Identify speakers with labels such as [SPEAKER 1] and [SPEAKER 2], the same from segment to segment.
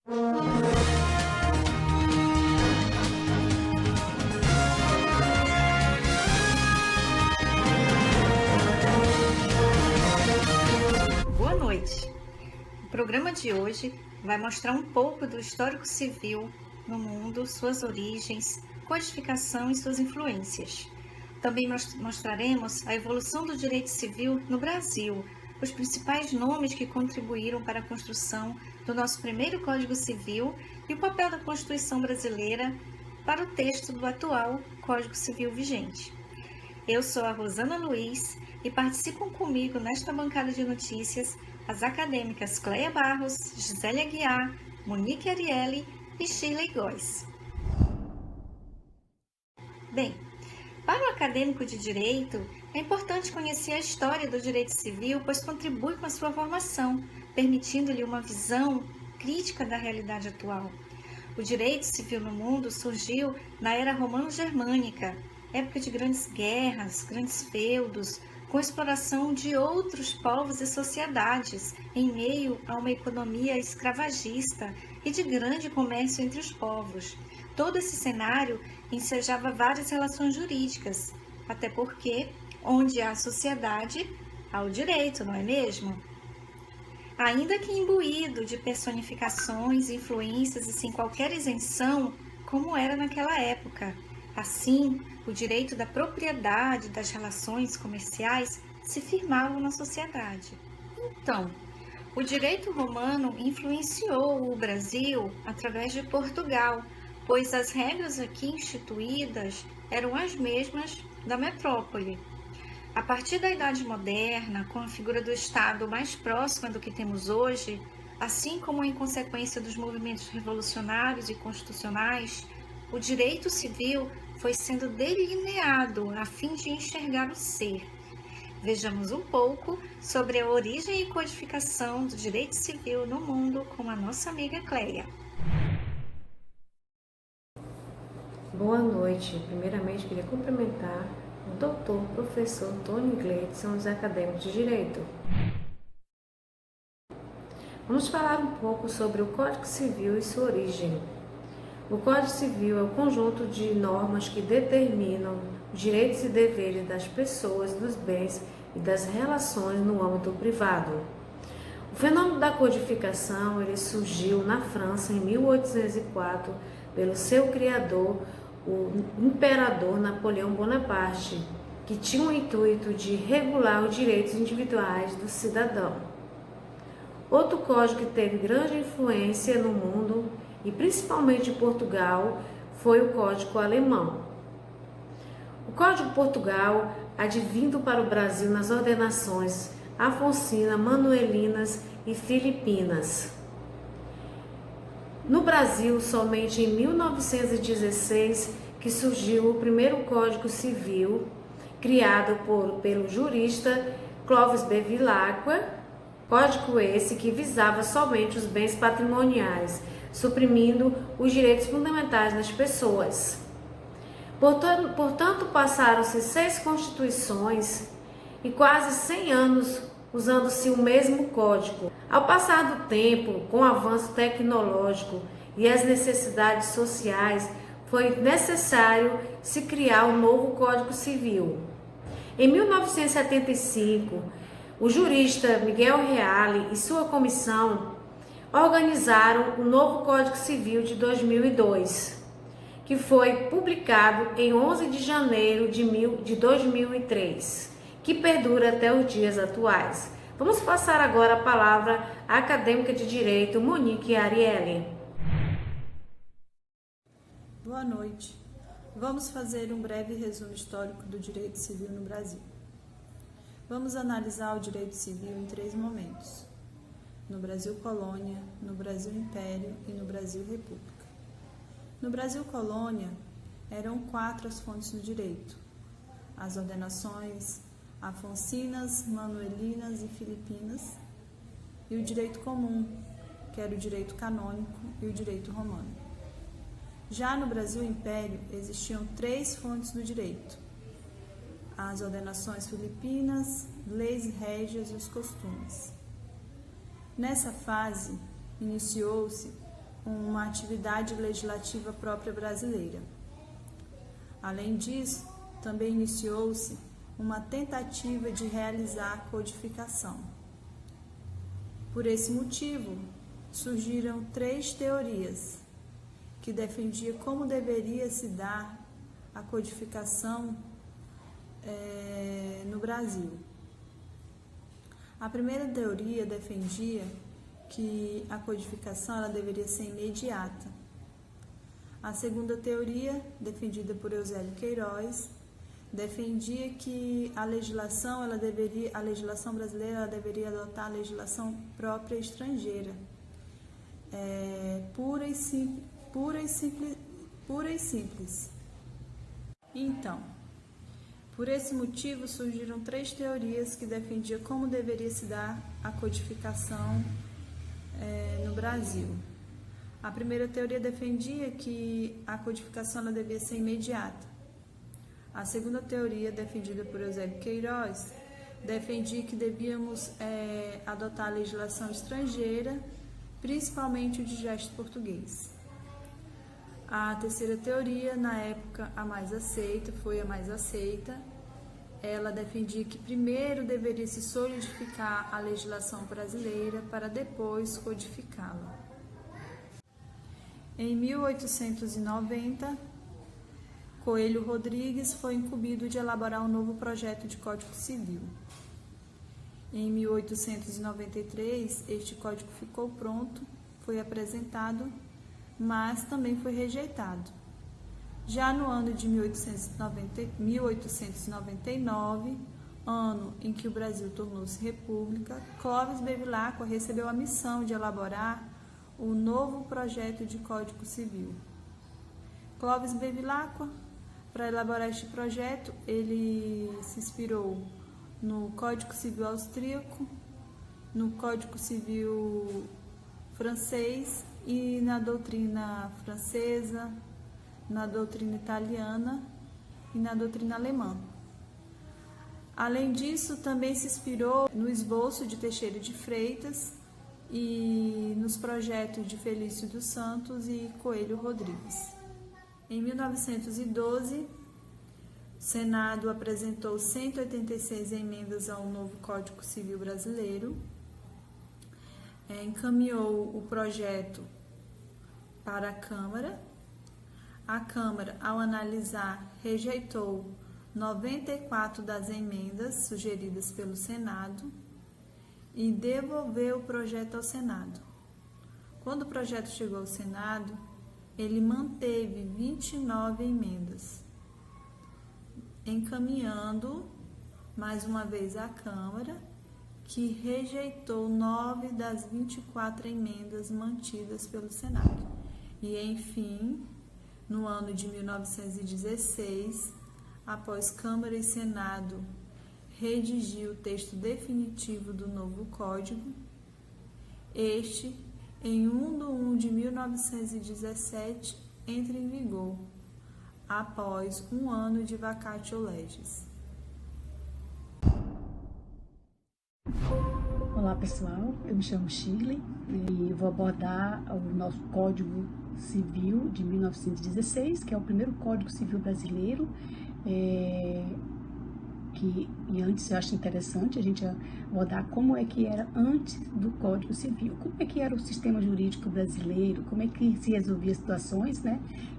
[SPEAKER 1] Boa noite. O programa de hoje vai mostrar um pouco do histórico civil no mundo, suas origens, codificação e suas influências. Também mostraremos a evolução do direito civil no Brasil, os principais nomes que contribuíram para a construção do nosso primeiro Código Civil e o papel da Constituição brasileira para o texto do atual Código Civil vigente. Eu sou a Rosana Luiz e participam comigo nesta bancada de notícias as acadêmicas Cleia Barros, Gisele Aguiar, Monique Ariely e Shirley Góes. Bem, para o acadêmico de direito, é importante conhecer a história do direito civil, pois contribui com a sua formação, permitindo-lhe uma visão crítica da realidade atual. O direito civil no mundo surgiu na era romano-germânica, época de grandes guerras, grandes feudos, com exploração de outros povos e sociedades, em meio a uma economia escravagista e de grande comércio entre os povos. Todo esse cenário ensejava várias relações jurídicas, até porque, onde há sociedade, há o direito, não é mesmo? Ainda que imbuído de personificações, influências e sem qualquer isenção, como era naquela época. Assim, o direito da propriedade das relações comerciais se firmavam na sociedade. Então, o direito romano influenciou o Brasil através de Portugal, pois as regras aqui instituídas eram as mesmas da metrópole. A partir da Idade Moderna, com a figura do Estado mais próxima do que temos hoje, assim como em consequência dos movimentos revolucionários e constitucionais, o direito civil foi sendo delineado a fim de enxergar o ser. Vejamos um pouco sobre a origem e codificação do direito civil no mundo com a nossa amiga Cleia.
[SPEAKER 2] Boa noite. Primeiramente, queria cumprimentar o doutor, professor Tony Gleidson, os acadêmicos de Direito. Vamos falar um pouco sobre o Código Civil e sua origem. O Código Civil é o conjunto de normas que determinam os direitos e deveres das pessoas, dos bens e das relações no âmbito privado. O fenômeno da codificação ele surgiu na França em 1804 pelo seu criador, o imperador Napoleão Bonaparte, que tinha o intuito de regular os direitos individuais do cidadão. Outro código que teve grande influência no mundo, e principalmente em Portugal, foi o Código Alemão. O Código Portugal, advindo para o Brasil nas ordenações Afonsina, Manuelinas e Filipinas. No Brasil, somente em 1916 que surgiu o primeiro Código Civil, criado pelo jurista Clovis Bevilacqua, código esse que visava somente os bens patrimoniais, suprimindo os direitos fundamentais das pessoas. Portanto, passaram-se 6 constituições e quase 100 anos usando-se o mesmo código. Ao passar do tempo, com o avanço tecnológico e as necessidades sociais, foi necessário se criar um novo Código Civil. Em 1975, o jurista Miguel Reale e sua comissão organizaram o novo Código Civil de 2002, que foi publicado em 11 de janeiro de 2003, que perdura até os dias atuais. Vamos passar agora a palavra à acadêmica de Direito, Monique Ariely.
[SPEAKER 3] Boa noite. Vamos fazer um breve resumo histórico do direito civil no Brasil. Vamos analisar o direito civil em 3 momentos: no Brasil Colônia, no Brasil Império e no Brasil República. No Brasil Colônia, eram 4 as fontes do direito: as ordenações afonsinas, manuelinas e filipinas, e o direito comum, que era o direito canônico e o direito romano. Já no Brasil Império, existiam 3 fontes do direito: as ordenações filipinas, leis régias e os costumes. Nessa fase, iniciou-se uma atividade legislativa própria brasileira. Além disso, também iniciou-se uma tentativa de realizar a codificação. Por esse motivo, surgiram 3 teorias que defendiam como deveria se dar a codificação no Brasil. A primeira teoria defendia que a codificação ela deveria ser imediata. A segunda teoria, defendida por Eusébio Queiroz, defendia que a legislação brasileira ela deveria adotar a legislação própria estrangeira, pura e simples. Então, por esse motivo surgiram 3 teorias que defendiam como deveria se dar a codificação no Brasil. A primeira teoria defendia que a codificação ela devia ser imediata. A segunda teoria, defendida por Eusébio Queiroz, defendia que devíamos adotar a legislação estrangeira, principalmente o Digeste Português. A terceira teoria, na época foi a mais aceita, ela defendia que primeiro deveria se solidificar a legislação brasileira para depois codificá-la. Em 1890, Coelho Rodrigues foi incumbido de elaborar um novo projeto de Código Civil. Em 1893, este código ficou pronto, foi apresentado, mas também foi rejeitado. Já no ano de 1899, ano em que o Brasil tornou-se república, Clovis Bevilacqua recebeu a missão de elaborar o novo projeto de Código Civil. Clovis Bevilacqua, para elaborar este projeto, ele se inspirou no Código Civil austríaco, no Código Civil francês e na doutrina francesa, na doutrina italiana e na doutrina alemã. Além disso, também se inspirou no esboço de Teixeira de Freitas e nos projetos de Felício dos Santos e Coelho Rodrigues. Em 1912, o Senado apresentou 186 emendas ao novo Código Civil brasileiro, encaminhou o projeto para a Câmara. A Câmara, ao analisar, rejeitou 94 das emendas sugeridas pelo Senado e devolveu o projeto ao Senado. Quando o projeto chegou ao Senado, ele manteve 29 emendas, encaminhando mais uma vez à Câmara, que rejeitou 9 das 24 emendas mantidas pelo Senado. E, enfim, no ano de 1916, após Câmara e Senado redigir o texto definitivo do novo Código, este, em 1 de 1917, entra em vigor, após um ano de vacatio legis.
[SPEAKER 4] Olá pessoal, eu me chamo Shirley e vou abordar o nosso Código Civil de 1916, que é o primeiro Código Civil brasileiro, e antes eu acho interessante a gente abordar como é que era antes do Código Civil, como é que era o sistema jurídico brasileiro, como é que se resolvia situações,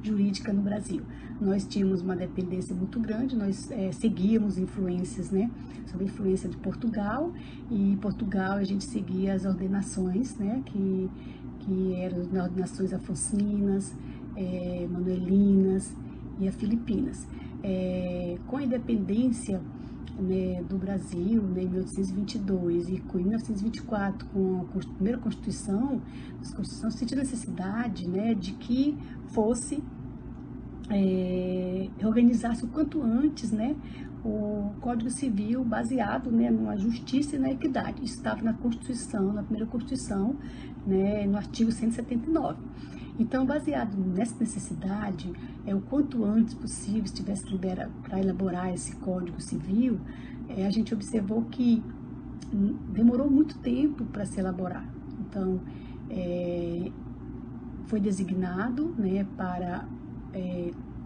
[SPEAKER 4] jurídicas no Brasil. Nós tínhamos uma dependência muito grande, nós seguíamos influências, sob a influência de Portugal, e em Portugal a gente seguia as ordenações, que eram as ordenações afonsinas, manuelinas e as filipinas. Com a independência do Brasil, em 1822, e com 1924, com a primeira Constituição, a Constituição sentiu necessidade de que fosse organizasse o quanto antes o Código Civil baseado numa justiça e na equidade. Isso estava na Constituição, na primeira Constituição, no artigo 179. Então, baseado nessa necessidade, o quanto antes possível, se tivesse que para elaborar esse Código Civil, a gente observou que demorou muito tempo para se elaborar. Então, foi designado, né, para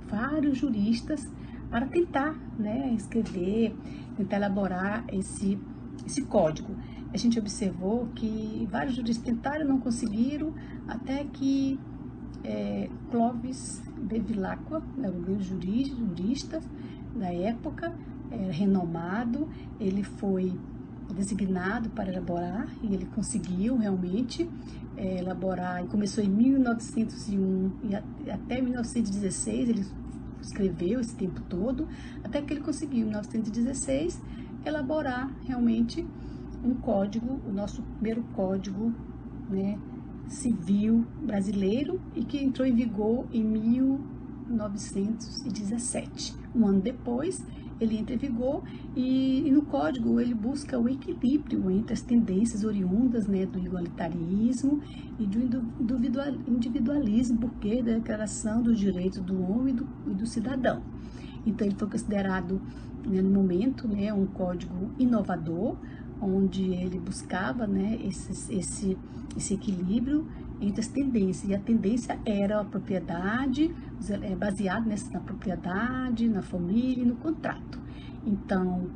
[SPEAKER 4] vários juristas para tentar, né, escrever, tentar elaborar esse código. A gente observou que vários juristas tentaram e não conseguiram, até que Clovis Bevilacqua, né, um grande jurista da época, renomado, ele foi designado para elaborar e ele conseguiu realmente elaborar, e começou em 1901 e até 1916 ele escreveu esse tempo todo, até que ele conseguiu em 1916 elaborar realmente um código, o nosso primeiro código, né, civil brasileiro, e que entrou em vigor em 1917. Um ano depois, ele entra em vigor e no código ele busca o equilíbrio entre as tendências oriundas, né, do igualitarismo e do individualismo, porque da declaração dos direitos do homem e do cidadão. Então, ele foi considerado, né, no momento, né, um código inovador, onde ele buscava, né, esse equilíbrio entre as tendências, e a tendência era a propriedade, baseado na propriedade, na família e no contrato. Então,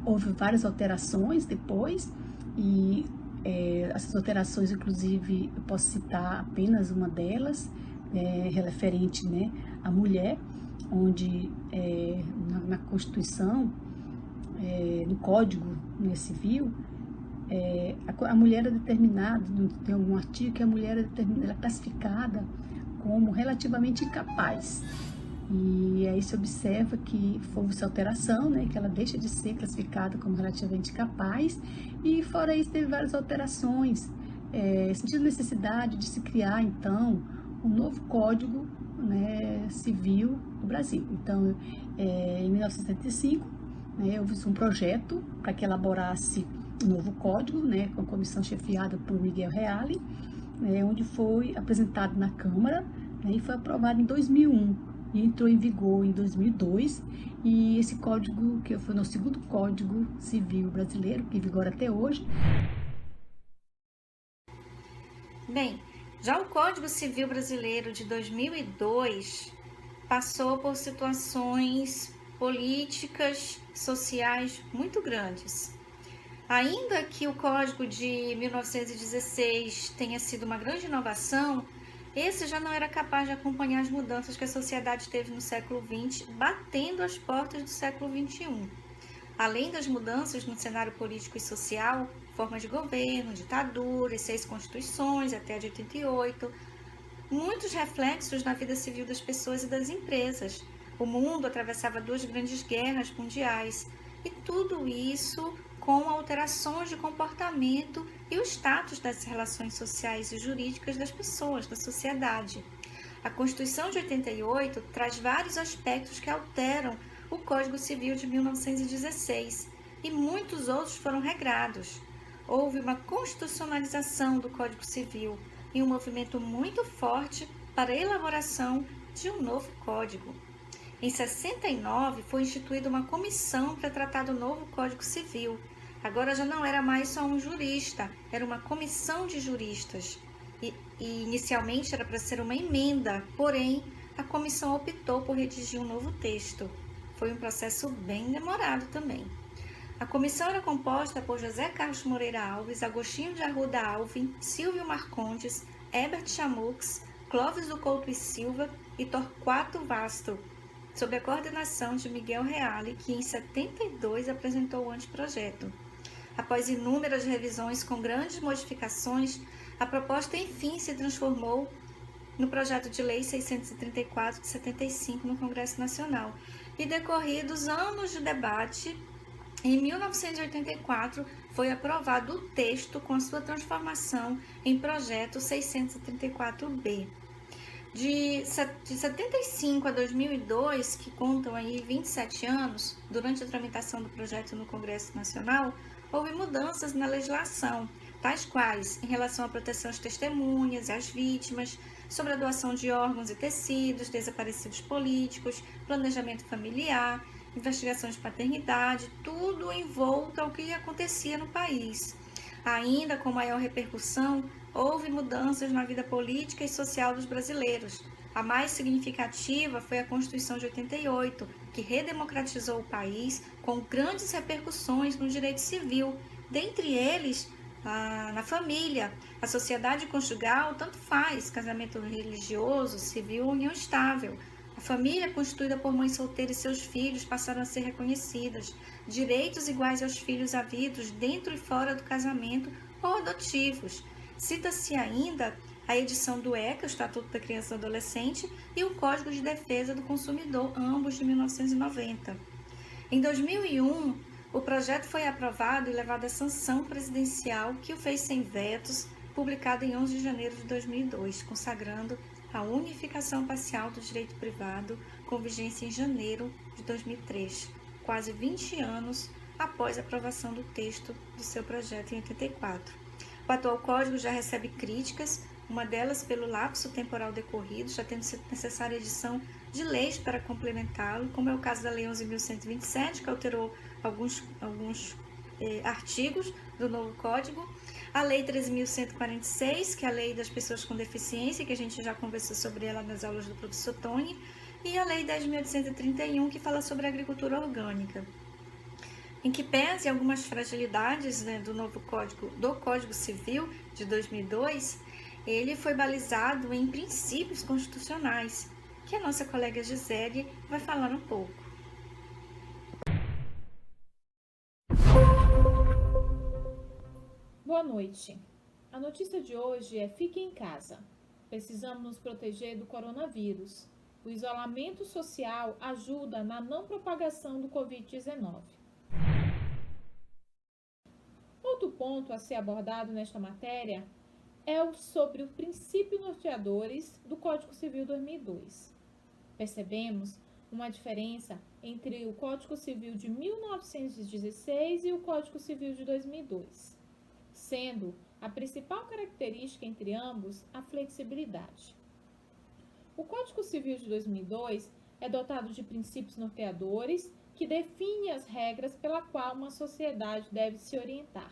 [SPEAKER 4] houve várias alterações depois, e essas alterações, inclusive, eu posso citar apenas uma delas, referente, né, à mulher, onde na Constituição, no Código, né, Civil, a mulher é determinada, tem algum artigo que a mulher ela é classificada como relativamente incapaz. E aí se observa que houve essa alteração, né, que ela deixa de ser classificada como relativamente capaz, e fora isso teve várias alterações, sentindo necessidade de se criar, então, um novo Código, né, Civil do Brasil. Então, em 1975, né, houve um projeto para que elaborasse um novo código, né, com a comissão chefiada por Miguel Reale, né, onde foi apresentado na Câmara, né, e foi aprovado em 2001 e entrou em vigor em 2002. E esse código, que foi o nosso segundo Código Civil brasileiro, que vigora até hoje.
[SPEAKER 1] Bem, já o Código Civil Brasileiro de 2002 passou por situações políticas, sociais muito grandes. Ainda que o Código de 1916 tenha sido uma grande inovação, esse já não era capaz de acompanhar as mudanças que a sociedade teve no século XX, batendo as portas do século XXI. Além das mudanças no cenário político e social, formas de governo, ditadura, 6 constituições até a de 88, muitos reflexos na vida civil das pessoas e das empresas. O mundo atravessava 2 grandes guerras mundiais, e tudo isso com alterações de comportamento e o status das relações sociais e jurídicas das pessoas, da sociedade. A Constituição de 88 traz vários aspectos que alteram o Código Civil de 1916, e muitos outros foram regrados. Houve uma constitucionalização do Código Civil e um movimento muito forte para a elaboração de um novo código. Em 69, foi instituída uma comissão para tratar do novo Código Civil. Agora já não era mais só um jurista, era uma comissão de juristas. E inicialmente era para ser uma emenda, porém a comissão optou por redigir um novo texto. Foi um processo bem demorado também. A comissão era composta por José Carlos Moreira Alves, Agostinho de Arruda Alvim, Silvio Marcondes, Herbert Chamux, Clóvis do Couto e Silva e Torquato Vasto, sob a coordenação de Miguel Reale, que em 72 apresentou o anteprojeto. Após inúmeras revisões com grandes modificações, a proposta enfim se transformou no projeto de lei 634 de 75 no Congresso Nacional. E decorridos anos de debate, em 1984 foi aprovado o texto com a sua transformação em projeto 634B. De 75 a 2002, que contam aí 27 anos, durante a tramitação do projeto no Congresso Nacional, houve mudanças na legislação, tais quais em relação à proteção às testemunhas e às vítimas, sobre a doação de órgãos e tecidos, desaparecidos políticos, planejamento familiar, investigação de paternidade, tudo envolto ao que acontecia no país. Ainda com maior repercussão, houve mudanças na vida política e social dos brasileiros. A mais significativa foi a Constituição de 88, que redemocratizou o país com grandes repercussões no direito civil, dentre eles na família. A sociedade conjugal tanto faz, casamento religioso, civil ou união estável. A família constituída por mãe solteira e seus filhos passaram a ser reconhecidas. Direitos iguais aos filhos havidos dentro e fora do casamento ou adotivos. Cita-se ainda a edição do ECA, o Estatuto da Criança e do Adolescente, e o Código de Defesa do Consumidor, ambos de 1990. Em 2001, o projeto foi aprovado e levado à sanção presidencial, que o fez sem vetos, publicado em 11 de janeiro de 2002, consagrando a unificação parcial do direito privado, com vigência em janeiro de 2003, quase 20 anos após a aprovação do texto do seu projeto em 84. O atual código já recebe críticas, uma delas pelo lapso temporal decorrido, já tendo sido necessária a edição de leis para complementá-lo, como é o caso da Lei 11.127, que alterou alguns artigos do novo código, a Lei 13.146, que é a Lei das Pessoas com Deficiência, que a gente já conversou sobre ela nas aulas do professor Tony, e a Lei 10.831, que fala sobre a agricultura orgânica. Em que pese algumas fragilidades, do novo código, do Código Civil de 2002, ele foi balizado em princípios constitucionais, que a nossa colega Gisele vai falar um pouco.
[SPEAKER 5] Boa noite. A notícia de hoje é: fique em casa. Precisamos nos proteger do coronavírus. O isolamento social ajuda na não propagação do Covid-19. Outro ponto a ser abordado nesta matéria é sobre os princípios norteadores do Código Civil 2002. Percebemos uma diferença entre o Código Civil de 1916 e o Código Civil de 2002, sendo a principal característica entre ambos a flexibilidade. O Código Civil de 2002 é dotado de princípios norteadores que definem as regras pela qual uma sociedade deve se orientar.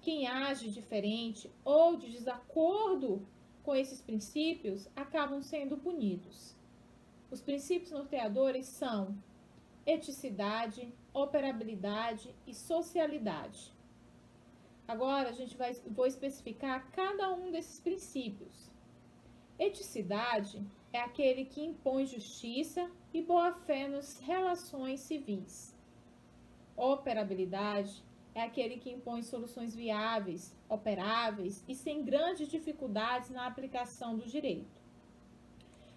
[SPEAKER 5] Quem age diferente ou de desacordo com esses princípios acabam sendo punidos. Os princípios norteadores são eticidade, operabilidade e socialidade. Agora, vou especificar cada um desses princípios. Eticidade é aquele que impõe justiça e boa-fé nas relações civis. Operabilidade é aquele que impõe soluções viáveis, operáveis e sem grandes dificuldades na aplicação do direito.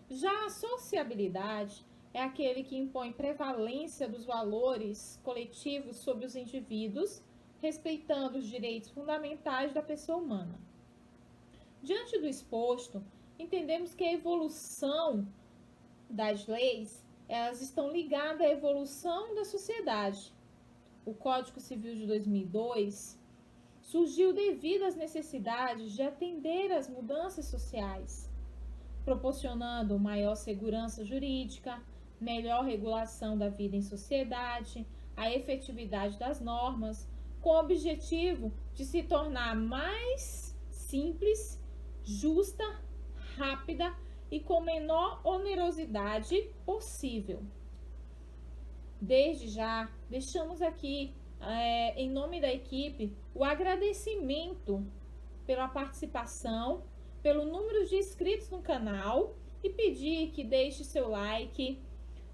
[SPEAKER 5] Já a sociabilidade é aquele que impõe prevalência dos valores coletivos sobre os indivíduos, respeitando os direitos fundamentais da pessoa humana. Diante do exposto, entendemos que a evolução das leis, elas estão ligadas à evolução da sociedade. O Código Civil de 2002 surgiu devido às necessidades de atender às mudanças sociais, proporcionando maior segurança jurídica, melhor regulação da vida em sociedade, a efetividade das normas, com o objetivo de se tornar mais simples, justa, rápida e com menor onerosidade possível. Desde já, deixamos aqui, em nome da equipe, o agradecimento pela participação, pelo número de inscritos no canal e pedir que deixe seu like,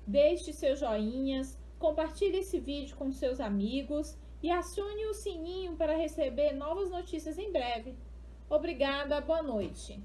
[SPEAKER 5] deixe seus joinhas, compartilhe esse vídeo com seus amigos e acione o sininho para receber novas notícias em breve. Obrigada, boa noite.